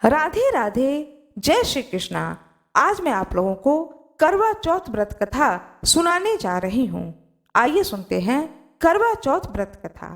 राधे राधे, जय श्री कृष्णा। आज मैं आप लोगों को करवा चौथ व्रत कथा सुनाने जा रही हूँ। आइए सुनते हैं करवा चौथ व्रत कथा।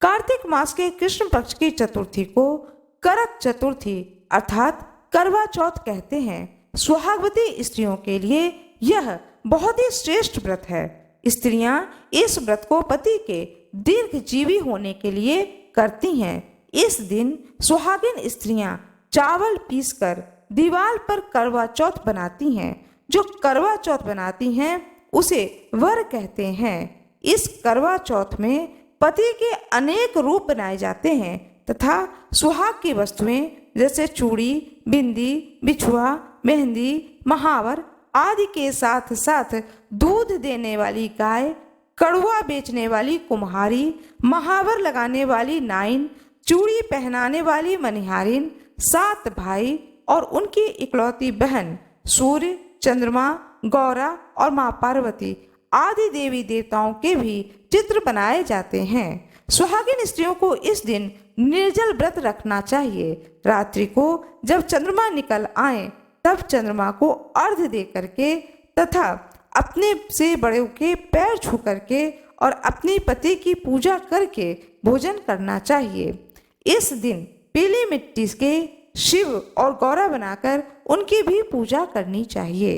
कार्तिक मास के कृष्ण पक्ष की चतुर्थी को करक चतुर्थी अर्थात करवा चौथ कहते हैं। सुहागवती स्त्रियों के लिए यह बहुत ही श्रेष्ठ व्रत है। स्त्रियां इस व्रत को पति के दीर्घजीवी होने के लिए करती हैं। इस दिन सुहागिन स्त्रियां चावल पीसकर दीवार पर करवा चौथ बनाती हैं। जो करवा चौथ बनाती हैं उसे वर कहते हैं। इस करवा चौथ में पति के अनेक रूप बनाए जाते हैं तथा सुहाग की वस्तुएं जैसे चूड़ी, बिंदी, बिछुआ, मेहंदी, महावर आदि के साथ साथ दूध देने वाली गाय, कड़ुआ बेचने वाली कुम्हारी, महावर लगाने वाली नाइन, चूड़ी पहनाने वाली मनिहारिन, 7 भाई और उनकी इकलौती बहन सूर्य, चंद्रमा, गौरा और माँ पार्वती आदि देवी देवताओं के भी चित्र बनाए जाते हैं। सुहागिन स्त्रियों को इस दिन निर्जल व्रत रखना चाहिए। रात्रि को जब चंद्रमा निकल आए तब चंद्रमा को अर्घ्य दे करके तथा अपने से बड़ों के पैर छू करके और अपनी पति की पूजा करके भोजन करना चाहिए। इस दिन पीली मिट्टी के शिव और गौरा बनाकर उनकी भी पूजा करनी चाहिए।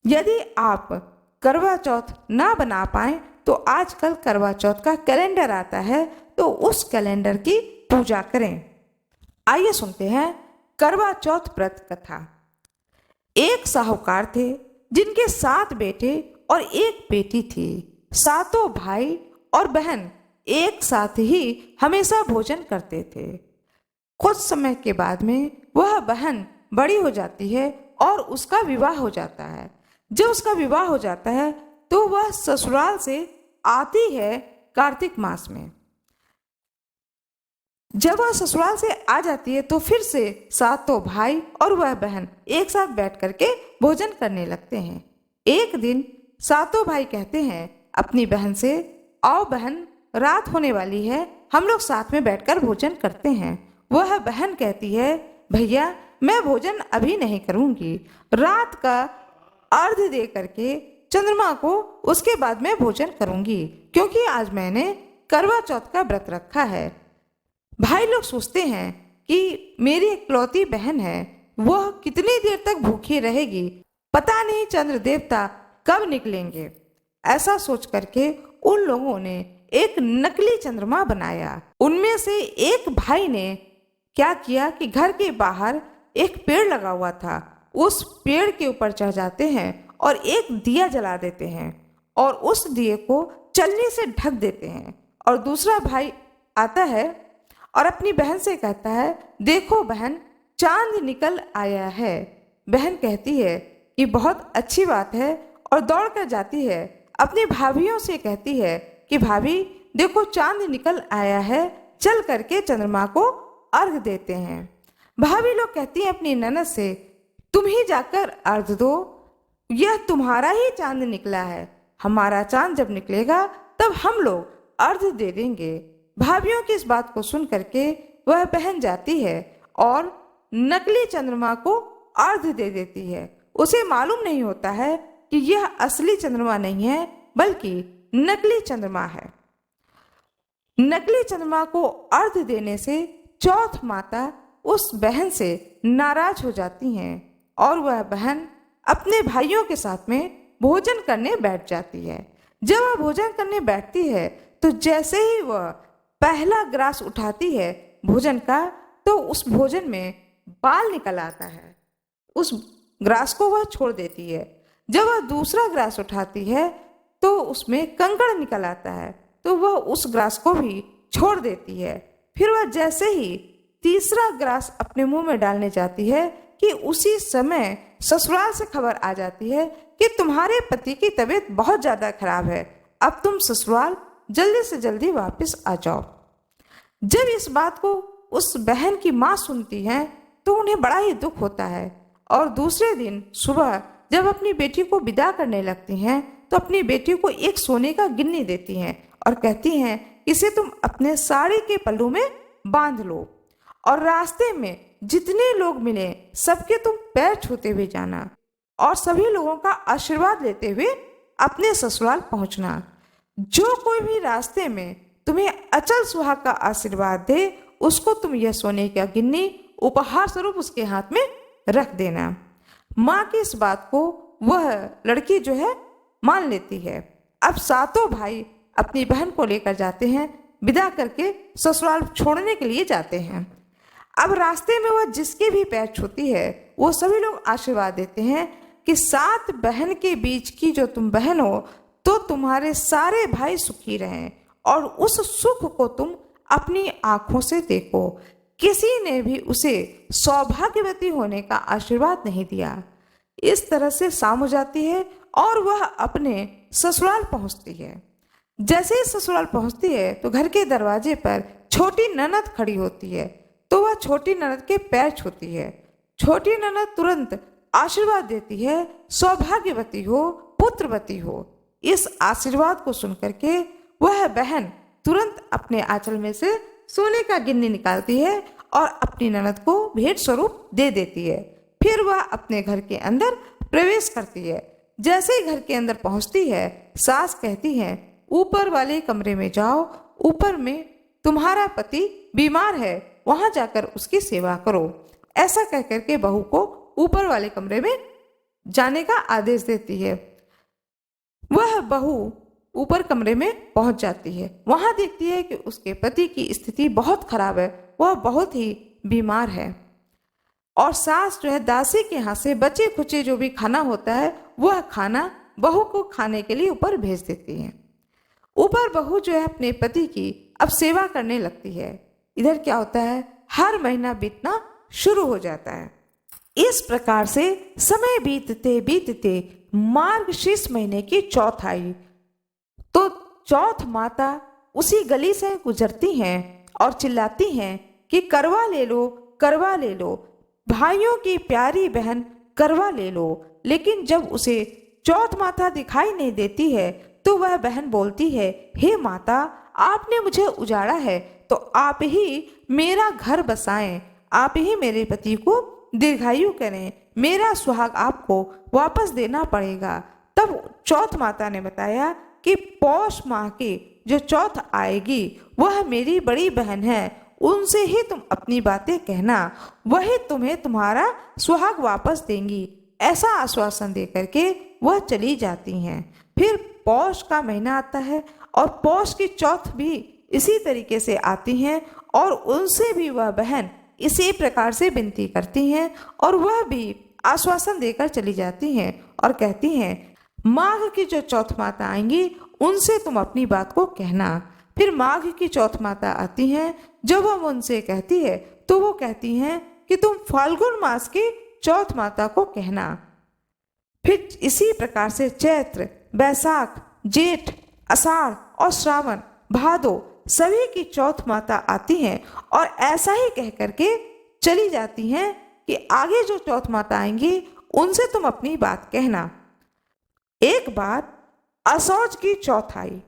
यदि आप करवा चौथ ना बना पाए तो आजकल करवा चौथ का कैलेंडर आता है, तो उस कैलेंडर की पूजा करें। आइए सुनते हैं करवा चौथ व्रत कथा। एक साहूकार थे जिनके 7 बेटे और 1 बेटी थी। 7 भाई और बहन एक साथ ही हमेशा भोजन करते थे। कुछ समय के बाद में वह बहन बड़ी हो जाती है और उसका विवाह हो जाता है। जब उसका विवाह हो जाता है तो वह ससुराल से आती है कार्तिक मास में। जब वह ससुराल से आ जाती है तो फिर से 7 भाई और वह बहन एक साथ बैठ करके भोजन करने लगते हैं। एक दिन 7 भाई कहते हैं अपनी बहन से, आओ बहन, रात होने वाली है, हम लोग साथ में बैठकर भोजन करते हैं। वह बहन कहती है, भैया मैं भोजन अभी नहीं करूंगी, रात का अर्घ्य दे करके चंद्रमा को उसके बाद में भोजन करूंगी, क्योंकि आज मैंने करवा चौथ का व्रत रखा है। भाई लोग सोचते हैं कि मेरी इकलौती बहन है, वह कितनी देर तक भूखी रहेगी, पता नहीं चंद्र देवता कब निकलेंगे। ऐसा सोच करके उन लोगों ने एक नकली चंद्रमा बनाया। उनमें से एक भाई ने क्या किया कि घर के बाहर एक पेड़ लगा हुआ था, उस पेड़ के ऊपर चढ़ जाते हैं और एक दिया जला देते हैं और उस दिए को चलनी से ढक देते हैं। और दूसरा भाई आता है और अपनी बहन से कहता है, देखो बहन, चांद निकल आया है। बहन कहती है कि बहुत अच्छी बात है और दौड़ कर जाती है। अपनी भाभियों से कहती है कि भाभी देखो चांद निकल आया है, चल करके चंद्रमा को अर्घ देते हैं। भाभी लोग कहती हैं अपनी ननद से, तुम ही जाकर अर्घ दो, यह तुम्हारा ही चांद निकला है, हमारा चांद जब निकलेगा तब हम लोग अर्घ दे देंगे। भाभियों की इस बात को सुन करके वह बहन जाती है और नकली चंद्रमा को अर्घ दे देती है। उसे मालूम नहीं होता है कि यह असली चंद्रमा नहीं है बल्कि नकली चंद्रमा है। नकली चंद्रमा को अर्घ देने से चौथ माता उस बहन से नाराज हो जाती हैं और वह बहन अपने भाइयों के साथ में भोजन करने बैठ जाती है। जब वह भोजन करने बैठती है तो जैसे ही वह पहला ग्रास उठाती है भोजन का, तो उस भोजन में बाल निकल आता है। उस ग्रास को वह छोड़ देती है। जब वह दूसरा ग्रास उठाती है तो उसमें कंकड़ निकल आता है, तो वह उस ग्रास को भी छोड़ देती है। फिर वह जैसे ही तीसरा ग्रास अपने मुंह में डालने जाती है कि उसी समय ससुराल से खबर आ जाती है कि तुम्हारे पति की तबीयत बहुत ज्यादा खराब है, अब तुम ससुराल जल्दी से जल्दी वापस आ जाओ। जब इस बात को उस बहन की माँ सुनती है तो उन्हें बड़ा ही दुख होता है और दूसरे दिन सुबह जब अपनी बेटी को विदा करने लगती हैं तो अपनी बेटी को एक सोने का गिन्नी देती हैं और कहती हैं, इसे तुम अपने साड़ी के पल्लू में बांध लो और रास्ते में जितने लोग मिले सबके तुम पैर छूते हुए जाना और सभी लोगों का आशीर्वाद लेते हुए अपने ससुराल पहुंचना। जो कोई भी रास्ते में तुम्हें अचल सुहाग का आशीर्वाद दे उसको तुम यह सोने का गिन्नी उपहार स्वरूप उसके हाथ में रख देना। माँ की इस बात को वह लड़की जो है मान लेती है। अब सातों भाई अपनी बहन को लेकर जाते हैं, विदा करके ससुराल छोड़ने के लिए जाते हैं। अब रास्ते में वह जिसके भी पैर छूती है वो सभी लोग आशीर्वाद देते हैं कि 7 बहन के बीच की जो तुम बहन हो तो तुम्हारे सारे भाई सुखी रहें और उस सुख को तुम अपनी आंखों से देखो। किसी ने भी उसे सौभाग्यवती होने का आशीर्वाद नहीं दिया। इस तरह से शाम हो जाती है और वह अपने ससुराल पहुंचती है। जैसे ही ससुराल पहुंचती है तो घर के दरवाजे पर छोटी ननद खड़ी होती है, तो वह छोटी ननद के पैर छूती है। छोटी ननद तुरंत आशीर्वाद देती है, सौभाग्यवती हो, पुत्रवती हो। इस आशीर्वाद को सुनकर के वह बहन तुरंत अपने आंचल में से सोने का गिन्नी निकालती है और अपनी ननद को भेंट स्वरूप दे देती है। फिर वह अपने घर के अंदर प्रवेश करती है। जैसे ही घर के अंदर पहुंचती है, सास कहती है ऊपर वाले कमरे में जाओ, ऊपर में तुम्हारा पति बीमार है, वहां जाकर उसकी सेवा करो। ऐसा कह करके बहू को ऊपर वाले कमरे में जाने का आदेश देती है। वह बहू ऊपर कमरे में पहुंच जाती है। वहां देखती है कि उसके पति की स्थिति बहुत खराब है, वह बहुत ही बीमार है। और सास जो है दासी के हाथ से बचे खुचे जो भी खाना होता है वह खाना बहू को खाने के लिए ऊपर भेज देती है। ऊपर बहू जो है अपने पति की अब सेवा करने लगती है। इधर क्या होता है, हर महीना बीतना शुरू हो जाता है। इस प्रकार से समय बीतते बीतते मार्गशीर्ष महीने की चौथ आई तो चौथ माता उसी गली से गुजरती हैं और चिल्लाती हैं कि करवा ले लो, करवा ले लो, भाइयों की प्यारी बहन करवा ले लो। लेकिन जब उसे चौथ माता दिखाई नहीं देती है तो वह बहन बोलती है, हे माता, आपने मुझे उजाड़ा है तो आप ही मेरा घर बसाएं, आप ही मेरे पति को दीर्घायु करें, मेरा सुहाग आपको वापस देना पड़ेगा। तब चौथ माता ने बताया कि पौष माह की जो चौथ आएगी वह मेरी बड़ी बहन है, उनसे ही तुम अपनी बातें कहना, वही तुम्हें तुम्हारा सुहाग वापस देंगी। ऐसा आश्वासन दे करके वह चली जाती हैं। फिर पौष का महीना आता है और पौष की चौथ भी इसी तरीके से आती हैं और उनसे भी वह बहन इसी प्रकार से विनती करती हैं और वह भी आश्वासन देकर चली जाती हैं और कहती हैं माघ की जो चौथ माता आएंगी उनसे तुम अपनी बात को कहना। फिर माघ की चौथ माता आती हैं। जब वह उनसे कहती है तो वो कहती हैं कि तुम फाल्गुन मास की चौथ माता को कहना। फिर इसी प्रकार से चैत्र, बैसाख, जेठ, आषाढ़ और श्रावण, भादो सभी की चौथ माता आती हैं और ऐसा ही कह करके चली जाती हैं कि आगे जो चौथ माता आएंगी उनसे तुम अपनी बात कहना। एक बार असौज की चौथ आई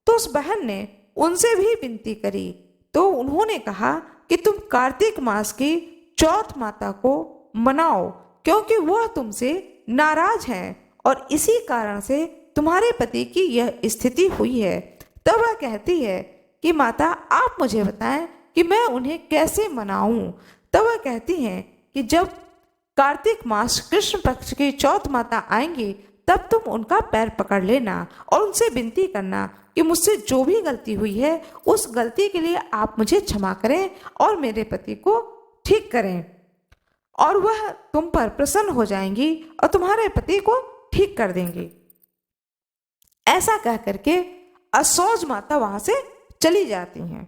तो उस बहन ने उनसे भी विनती करी तो उन्होंने कहा कि तुम कार्तिक मास की चौथ माता को मनाओ क्योंकि वह तुमसे नाराज हैं और इसी कारण से तुम्हारे पति की यह स्थिति हुई है। तब वह कहती है कि माता आप मुझे बताएं कि मैं उन्हें कैसे मनाऊं। तब वह कहती हैं कि जब कार्तिक मास कृष्ण पक्ष की चौथ माता आएंगी तब तुम उनका पैर पकड़ लेना और उनसे विनती करना कि मुझसे जो भी गलती हुई है उस गलती के लिए आप मुझे क्षमा करें और मेरे पति को ठीक करें और वह तुम पर प्रसन्न हो जाएंगी और तुम्हारे पति को ठीक कर देंगी। ऐसा कह करके असौज माता वहां से चली जाती हैं।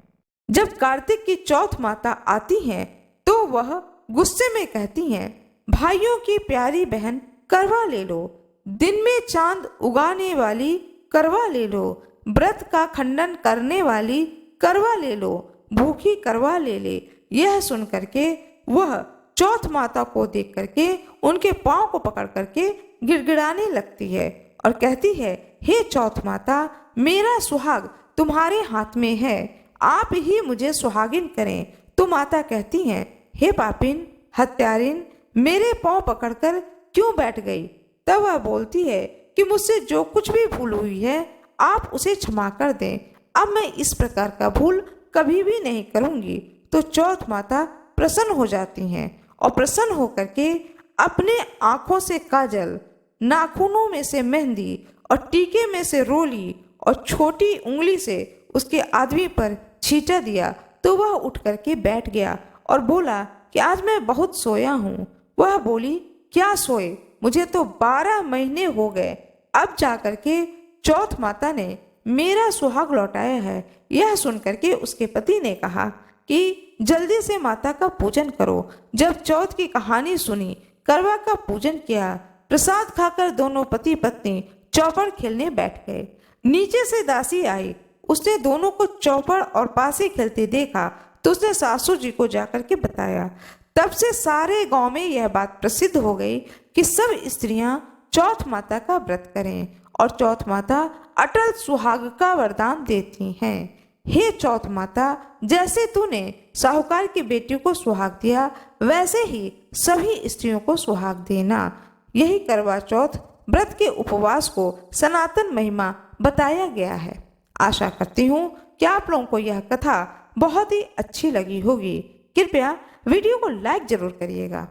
जब कार्तिक की चौथ माता आती हैं तो वह गुस्से में कहती हैं भाइयों की प्यारी बहन करवा ले लो, दिन में चांद उगाने वाली करवा ले लो, व्रत का खंडन करने वाली करवा ले लो, भूखी करवा ले ले। यह सुन करके वह चौथ माता को देख करके उनके पांव को पकड़ करके गिड़गिड़ाने लगती है और कहती है हे चौथ माता, मेरा सुहाग तुम्हारे हाथ में है, आप ही मुझे सुहागिन करें, तो माता कहती हैं, हे पापिन, हत्यारिन, मेरे पांव पकड़कर क्यों बैठ गई? तब वह बोलती है कि मुझसे जो कुछ भी भूल हुई है आप उसे क्षमा कर दें, अब मैं इस प्रकार का भूल कभी भी नहीं करूंगी। तो चौथ माता प्रसन्न हो जाती हैं और प्रसन्न होकर के अपने आंखों से काजल, नाखूनों में से मेहंदी और टीके में से रोली और छोटी उंगली से उसके आदमी पर छींटा दिया। तो वह उठ करके बैठ गया और बोला कि आज मैं बहुत सोया हूँ। वह बोली, क्या सोए? मुझे तो 12 महीने हो गए, अब जाकर के चौथ माता ने मेरा सुहाग लौटाया है। यह सुनकर के उसके पति ने कहा कि जल्दी से माता का पूजन करो। जब चौथ की कहानी सुनी, करवा का पूजन किया, प्रसाद खाकर दोनों पति पत्नी चौपड़ खेलने बैठ गए। नीचे से दासी आई, उसने दोनों को चौपड़ और पासे खेलते देखा तो उसने सासू जी को जाकर के बताया। तब से सारे गांव में यह बात प्रसिद्ध हो गई कि सब स्त्रियां चौथ माता का व्रत करें और चौथ माता अटल सुहाग का वरदान देती हैं। हे चौथ माता, जैसे तूने साहूकार की बेटी को सुहाग दिया वैसे ही सभी स्त्रियों को सुहाग देना। यही करवा चौथ व्रत के उपवास को सनातन महिमा बताया गया है। आशा करती हूँ कि आप लोगों को यह कथा बहुत ही अच्छी लगी होगी। कृपया वीडियो को लाइक जरूर करिएगा।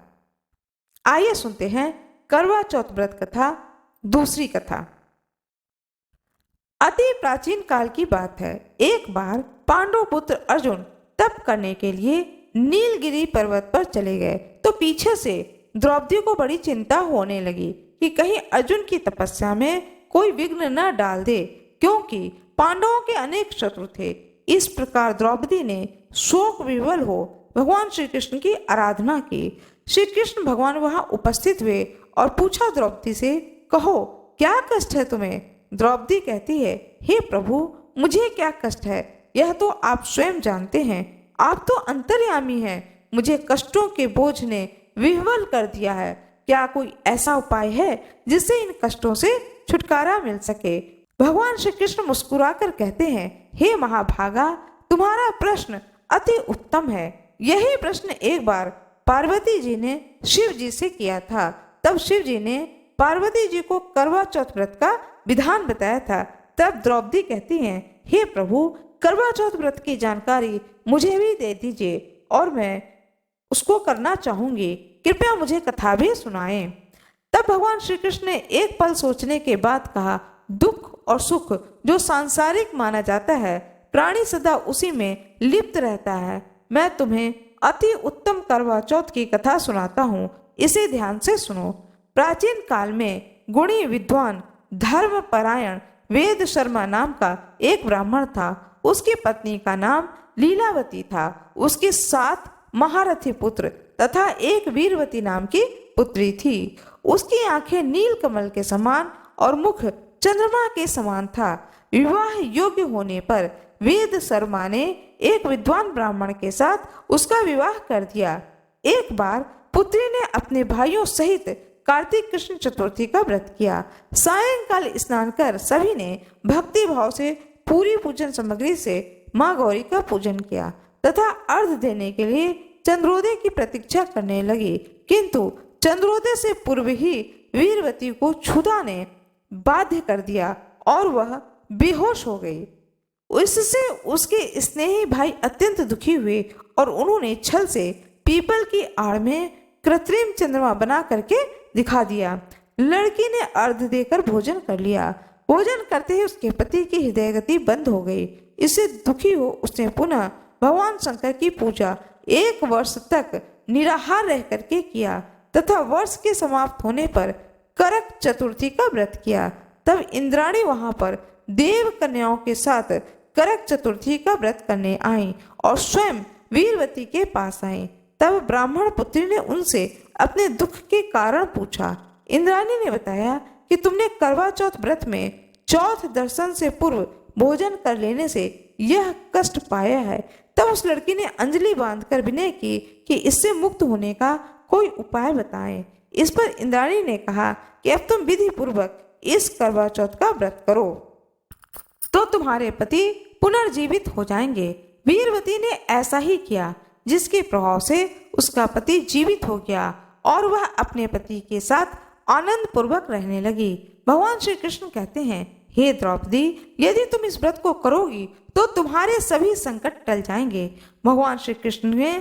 आइए सुनते हैं करवा चौथ व्रत कथा, दूसरी कथा। अति प्राचीन काल की बात है। एक बार पांडव पुत्र अर्जुन तप करने के लिए नीलगिरी पर्वत पर चले गए तो पीछे से द्रौपदी को बड़ी चिंता होने लगी कि कहीं अर्जुन की तपस्या में कोई विघ्न न डाल दे, क्योंकि पांडवों के अनेक शत्रु थे। इस प्रकार द्रौपदी ने शोक विह्वल हो भगवान श्री कृष्ण की आराधना की। श्री कृष्ण भगवान वहां उपस्थित हुए और पूछा द्रौपदी से, कहो क्या कष्ट है तुम्हें? द्रौपदी कहती है, हे प्रभु, मुझे क्या कष्ट है यह तो आप स्वयं जानते हैं। आप तो अंतर्यामी हैं। मुझे कष्टों के बोझ ने विह्वल कर दिया है। क्या कोई ऐसा उपाय है जिससे इन कष्टों से छुटकारा मिल सके? भगवान श्री कृष्ण मुस्कुराकर कहते हैं, हे महाभागा, तुम्हारा प्रश्न अति उत्तम है। यही प्रश्न एक बार पार्वती जी ने शिव जी से किया था। तब शिव जी ने पार्वती जी को करवा चौथ व्रत का विधान बताया था। तब द्रौपदी कहती हैं, हे प्रभु, करवा चौथ व्रत की जानकारी मुझे भी दे दीजिए और मैं उसको करना चाहूंगी। कृपया मुझे कथा भी सुनाएं। तब भगवान श्री कृष्ण ने एक पल सोचने के बाद कहा, दुख और सुख जो सांसारिक माना जाता है, प्राणी सदा उसी में लिप्त रहता है। मैं तुम्हें अति उत्तम करवा चौथ की कथा सुनाता हूँ, इसे ध्यान से सुनो। प्राचीन काल में गुणी विद्वान धर्मपरायण वेद शर्मा नाम का एक ब्राह्मण था। उसकी पत्नी का नाम लीलावती था। उसके 7 महारथी पुत्र तथा एक वीरवती नाम की पुत्री थी। उसकी आंखें नील कमल के समान और मुख चंद्रमा के समान था। विवाह योग्य होने पर वेद शर्मा ने एक विद्वान ब्राह्मण के साथ उसका विवाह कर दिया। एक बार पुत्री ने अपने भाइयों सहित कार्तिक कृष्ण चतुर्थी का व्रत किया। सायंकाल स्नान कर सभी ने भक्ति भाव से पूरी पूजन सामग्री से माँ गौरी का पूजन किया तथा अर्घ देने के लिए चंद्रोदय की प्रतीक्षा करने लगी। किंतु चंद्रोदय से पूर्व ही वीरवती को क्षुधा ने बाध्य कर दिया और वह बेहोश हो गई। इससे उसके स्नेही भाई अत्यंत दुखी हुए और उन्होंने छल से पीपल की आड़ में कृत्रिम चंद्रमा बना करके दिखा दिया। लड़की ने अर्घ देकर भोजन कर लिया। भोजन करते ही उसके पति की हृदय गति बंद हो गई। इससे दुखी हो उसने पुनः भगवान शंकर की पूजा 1 वर्ष तक निराहार रह करके किया तथा वर्ष के समाप्त होने पर करक चतुर्थी का व्रत किया। तब इंद्राणी वहां पर देव कन्याओं के साथ करक चतुर्थी का व्रत करने आई और स्वयं वीरवती के पास आई। तब ब्राह्मण पुत्री ने उनसे अपने दुख के कारण पूछा। इंद्राणी ने बताया कि तुमने करवा चौथ व्रत में चौथ दर्शन से पूर्व भोजन कर लेने से यह कष्ट पाया है। तब उस लड़की ने अंजलि बांधकर विनय की कि इससे मुक्त होने का कोई उपाय बताएं। इस पर इंद्राणी ने कहा कि अब तुम विधि पूर्वक इस करवा चौथ का व्रत करो तो तुम्हारे पति पुनर्जीवित हो जाएंगे। वीरवती ने ऐसा ही किया। जिसके प्रभाव से उसका पति जीवित हो गया और वह अपने पति के साथ आनंद पूर्वक रहने लगी। भगवान श्री कृष्ण कहते हैं, हे द्रौपदी, यदि तुम इस व्रत को करोगी तो तुम्हारे सभी संकट टल जाएंगे। भगवान श्री कृष्ण के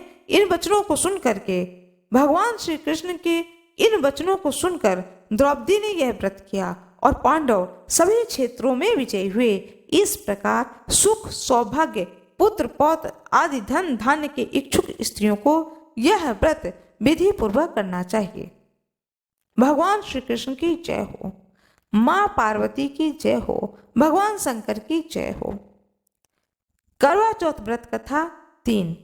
इन वचनों को सुनकर द्रौपदी ने यह व्रत किया और पांडव सभी क्षेत्रों में विजयी हुए। इस प्रकार सुख, सौभाग्य, पुत्र, पौत्र आदि धन धान्य के इच्छुक स्त्रियों को यह व्रत विधि पूर्वक करना चाहिए। भगवान श्री कृष्ण की जय हो। माँ पार्वती की जय हो। भगवान शंकर की जय हो। करवा चौथ व्रत कथा 3।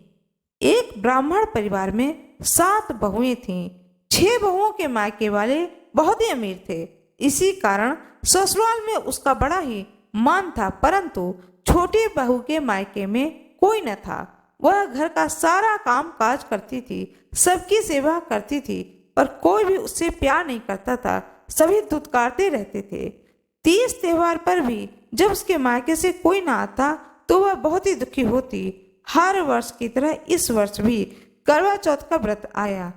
एक ब्राह्मण परिवार में 7 बहुएं थीं। 6 बहुओं के मायके वाले बहुत ही अमीर थे। इसी कारण ससुराल में उसका बड़ा ही मान था, परंतु छोटी बहू के मायके में कोई न था। वह घर का सारा काम काज करती थी, सबकी सेवा करती थी, पर कोई भी उससे प्यार नहीं करता था। सभी दुत्कारते रहते थे। 30 त्योहार पर भी जब उसके मायके से कोई ना आता तो वह बहुत ही दुखी होती। हर वर्ष की तरह इस वर्ष भी करवा चौथ का व्रत आया।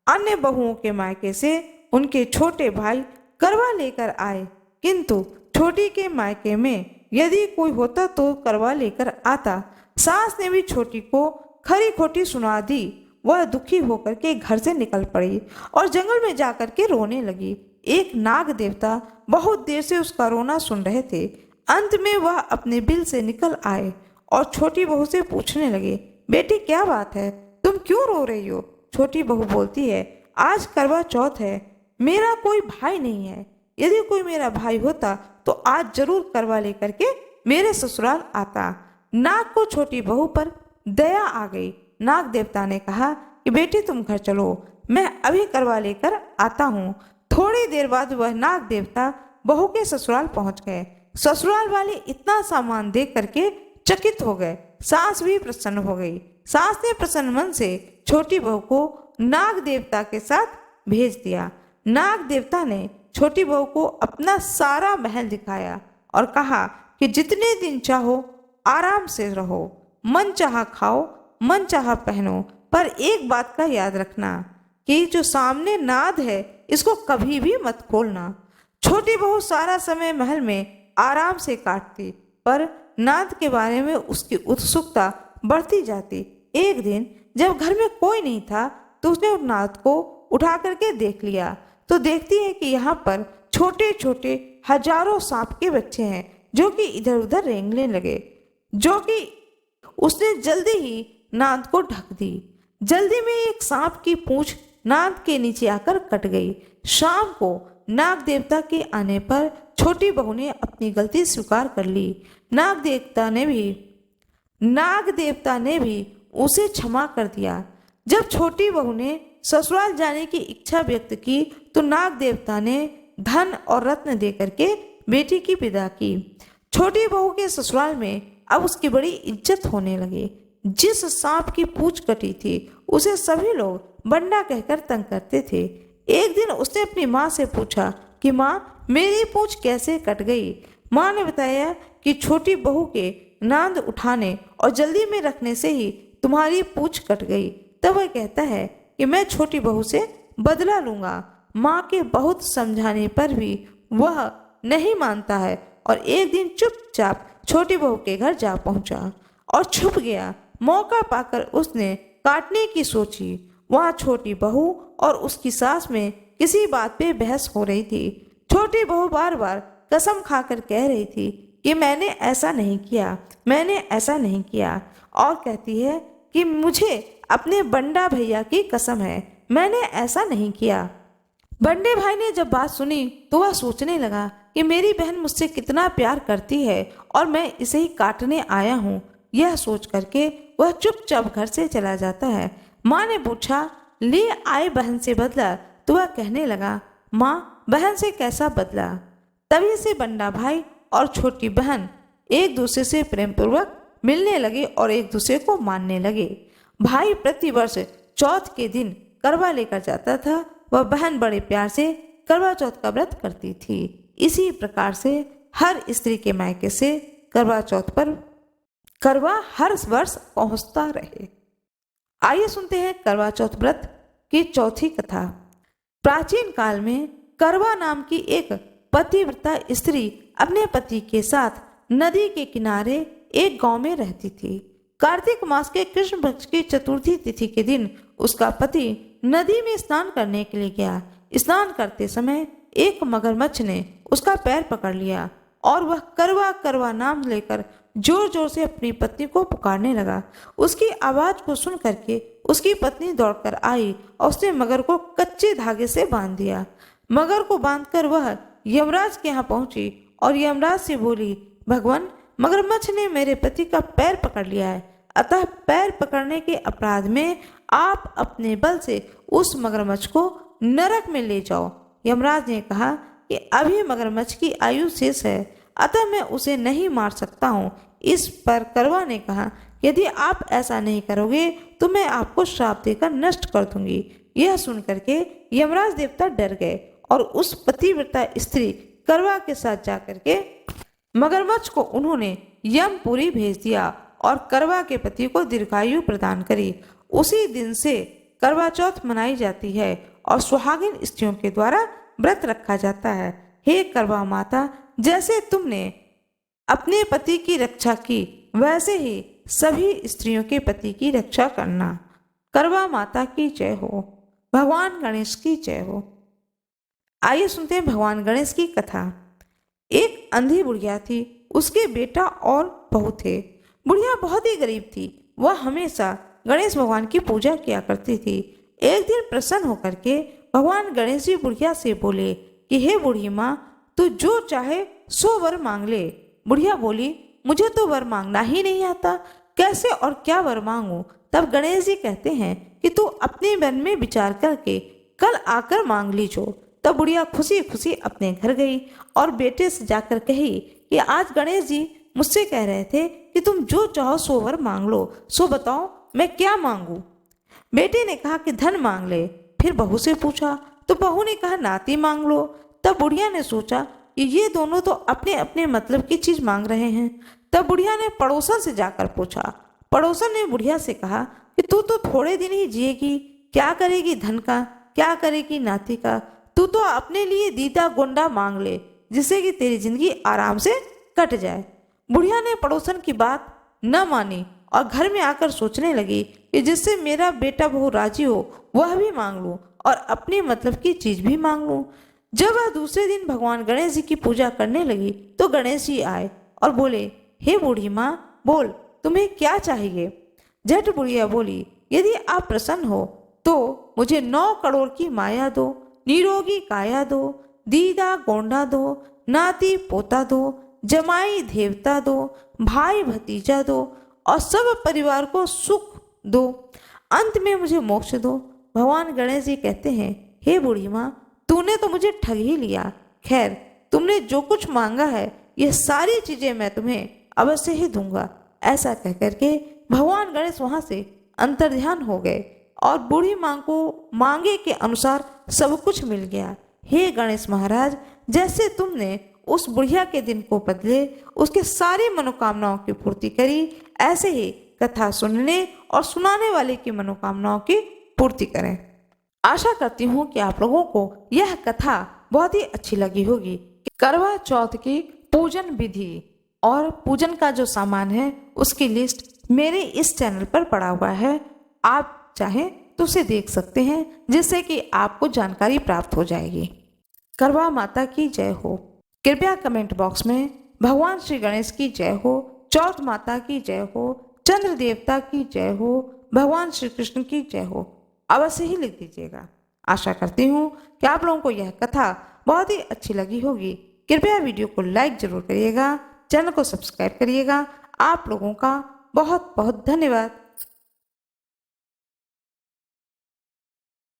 अन्य बहुओं के मायके से उनके छोटे भाई करवा लेकर आए, किंतु छोटी के मायके में यदि कोई होता तो करवा लेकर आता। सास ने भी छोटी को खरी खोटी सुना दी। वह दुखी होकर के घर से निकल पड़ी और जंगल में जाकर के रोने लगी। एक नाग देवता बहुत देर से उसका रोना सुन रहे थे। अंत में वह अपने बिल से निकल आए और छोटी बहू से पूछने लगे, बेटी क्या बात है, तुम क्यों रो रही हो? छोटी बहू बोलती है, आज करवा चौथ है, मेरा कोई भाई नहीं है। यदि कोई मेरा भाई होता तो आज जरूर करवा लेकर के मेरे ससुराल आता। नाग को छोटी बहू पर दया आ गई। नाग देवता ने कहा कि बेटी तुम घर चलो, मैं अभी करवा लेकर आता हूँ। थोड़ी देर बाद वह नाग देवता बहू के ससुराल पहुंच गए। ससुराल वाले इतना सामान देख करके चकित हो गए। सास भी प्रसन्न हो गई। सास ने प्रसन्न मन से छोटी बहू को नाग देवता के साथ भेज दिया। नाग देवता ने छोटी बहू को अपना सारा महल दिखाया और कहा कि जितने दिन चाहो आराम से रहो, मन चाहा खाओ, मन चाहा पहनो, पर एक बात का याद रखना कि जो सामने नाद है इसको कभी भी मत खोलना। छोटी बहू सारा समय महल में आराम से काटती, पर नाद के बारे में उसकी उत्सुकता बढ़ती जाती। एक दिन जब घर में कोई नहीं था तो उसने उस नाद को उठा करके देख लिया तो देखती है कि यहाँ पर छोटे छोटे हजारों सांप के बच्चे हैं जो कि इधर उधर रेंगने लगे, जो कि उसने जल्दी ही नाद को ढक दी। जल्दी में एक सांप की पूंछ नाद के नीचे आकर कट गई। शाम को नाग देवता के आने पर छोटी बहू ने अपनी गलती स्वीकार कर ली। नाग देवता ने भी उसे क्षमा कर दिया। जब छोटी बहू ने ससुराल जाने की इच्छा व्यक्त की तो नाग देवता ने धन और रत्न देकर के बेटी की विदा की। छोटी बहू के ससुराल में अब उसकी बड़ी इज्जत होने लगी। जिस सांप की पूंछ कटी थी उसे सभी लोग बंडा कहकर तंग करते थे। एक दिन उसने अपनी माँ से पूछा कि माँ, मेरी पूंछ कैसे कट गई? माँ ने बताया कि छोटी बहू के नाद उठाने और जल्दी में रखने से ही तुम्हारी पूंछ कट गई। तब वह कहता है कि मैं छोटी बहू से बदला लूंगा। माँ के बहुत समझाने पर भी वह नहीं मानता है और एक दिन चुपचाप छोटी बहू के घर जा पहुंचा और छुप गया। मौका पाकर उसने काटने की सोची। वहाँ छोटी बहू और उसकी सास में किसी बात पे बहस हो रही थी। छोटी बहू बार बार कसम खाकर कह रही थी कि मैंने ऐसा नहीं किया, मैंने ऐसा नहीं किया, और कहती है कि मुझे अपने बंडा भैया की कसम है, मैंने ऐसा नहीं किया। बंडे भाई ने जब बात सुनी तो वह सोचने लगा कि मेरी बहन मुझसे कितना प्यार करती है और मैं इसे ही काटने आया हूँ। यह सोच करके वह चुपचाप घर से चला जाता है। माँ ने पूछा, ले आए बहन से बदला? तो वह कहने लगा, माँ, बहन से कैसा बदला? तभी से बंडा भाई और छोटी बहन एक दूसरे से प्रेम पूर्वक मिलने लगे और एक दूसरे को मानने लगे। भाई प्रतिवर्ष चौथ के दिन करवा लेकर जाता था। वह बहन बड़े प्यार से करवा चौथ का व्रत करती थी। इसी प्रकार से हर स्त्री के मायके से करवा चौथ पर करवा हर वर्ष पहुंचता रहे। आइए सुनते हैं करवा चौथ व्रत की चौथी कथा। प्राचीन काल में करवा नाम की एक पतिव्रता स्त्री अपने पति के साथ नदी के किनारे एक गांव में रहती थी। कार्तिक मास के कृष्ण पक्ष की चतुर्थी तिथि के दिन उसका पति नदी में स्नान करने के लिए गया। स्नान करते समय एक मगरमच्छ ने उसका पैर पकड़ लिया और वह करवा करवा नाम लेकर जोर जोर से अपनी पत्नी को पुकारने लगा। उसकी आवाज को सुन करके उसकी पत्नी दौड़कर आई और उसने मगर को कच्चे धागे से बांध दिया। मगर को बांधकर वह यमराज के यहाँ पहुंची और यमराज से बोली, भगवान, मगरमच्छ ने मेरे पति का पैर पकड़ लिया है, अतः पैर पकड़ने के अपराध में आप अपने बल से उस मगरमच्छ को नरक में ले जाओ। यमराज ने कहा कि अभी मगरमच्छ की आयु शेष है, अतः मैं उसे नहीं मार सकता हूँ। इस पर करवा ने कहा, यदि आप ऐसा नहीं करोगे तो मैं आपको श्राप देकर नष्ट कर दूंगी। यह सुन करके यमराज देवता डर गए और उस पतिव्रता स्त्री करवा के साथ जाकर के मगरमच्छ को उन्होंने यमपुरी भेज दिया और करवा के पति को दीर्घायु प्रदान करी। उसी दिन से करवा चौथ मनाई जाती है और सुहागिन स्त्रियों के द्वारा व्रत रखा जाता है। हे करवा माता, जैसे तुमने अपने पति की रक्षा की वैसे ही सभी स्त्रियों के पति की रक्षा करना। करवा माता की जय हो। भगवान गणेश की जय हो। आइए सुनते हैं भगवान गणेश की कथा। एक अंधी बुढ़िया थी, उसके बेटा और बहू थे। बुढ़िया बहुत ही गरीब थी। वह हमेशा गणेश भगवान की पूजा किया करती थी। एक दिन प्रसन्न होकर के भगवान गणेश जी बुढ़िया से बोले कि हे बूढ़ी माँ, तू जो चाहे सो वर मांग ले। बुढ़िया बोली, मुझे तो वर मांगना ही नहीं आता, कैसे और क्या वर मांगू। तब गणेश जी कहते हैं कि तू अपने मन में विचार करके कल आकर मांग लीजो। तब बुढ़िया खुशी खुशी अपने घर गई और बेटे से जाकर कही कि आज गणेश जी मुझसे कह रहे थे कि तुम जो चाहो सो वर मांग लो, सो बताओ मैं क्या मांगू। बेटे ने कहा कि धन मांग ले। फिर बहू से पूछा तो बहू ने कहा नाती मांग लो। तब बुढ़िया ने सोचा कि ये दोनों तो अपने अपने मतलब की चीज मांग रहे हैं। तब बुढ़िया ने पड़ोसन से जाकर पूछा। पड़ोसन ने बुढ़िया से कहा कि तू तो थोड़े दिन ही जिएगी, क्या करेगी धन का, क्या करेगी नाती का। तू तो अपने लिए दीदा गोंडा मांग ले, जिससे कि तेरी जिंदगी आराम से कट जाए। बुढ़िया ने पड़ोसन की बात न मानी और घर में आकर सोचने लगी कि जिससे मेरा बेटा बहू राजी हो वह भी मांग लूं और अपने मतलब की चीज भी मांग लूं। जब वह दूसरे दिन भगवान गणेश जी की पूजा करने लगी तो गणेश जी आए और बोले, हे बूढ़ी माँ, बोल तुम्हें क्या चाहिए। झट बुढ़िया बोली, यदि आप प्रसन्न हो तो मुझे 9 करोड़ की माया दो, निरोगी काया दो, दीदा गोंडा दो, नाती पोता दो, जमाई देवता दो, भाई भतीजा दो और सब परिवार को सुख दो, अंत में मुझे मोक्ष दो। भगवान गणेश जी कहते हैं, हे बूढ़ी माँ, तूने तो मुझे ठग ही लिया। खैर, तुमने जो कुछ मांगा है ये सारी चीजें मैं तुम्हें अवश्य ही दूंगा। ऐसा कह करके भगवान गणेश वहां से अंतर्ध्यान हो गए और बूढ़ी माँ को मांगे के अनुसार सब कुछ मिल गया। हे गणेश महाराज, जैसे तुमने उस बुढ़िया के दिन को बदले, उसके सारी मनोकामनाओं की पूर्ति करी, ऐसे ही कथा सुनने और सुनाने वाले की मनोकामनाओं की पूर्ति करें। आशा करती हूँ कि आप लोगों को यह कथा बहुत ही अच्छी लगी होगी। करवा चौथ की पूजन विधि और पूजन का जो सामान है उसकी लिस्ट मेरे इस चैनल पर पड़ा हुआ है। आप चाहें तो उसे देख सकते हैं, जिससे कि आपको जानकारी प्राप्त हो जाएगी। करवा माता की जय हो। कृपया कमेंट बॉक्स में भगवान श्री गणेश की जय हो, चौथ माता की जय हो, चंद्र देवता की जय हो, भगवान श्री कृष्ण की जय हो अवश्य ही लिख दीजिएगा। आशा करती हूँ कि आप लोगों को यह कथा बहुत ही अच्छी लगी होगी। कृपया वीडियो को लाइक जरूर करिएगा, चैनल को सब्सक्राइब करिएगा। आप लोगों का बहुत बहुत धन्यवाद।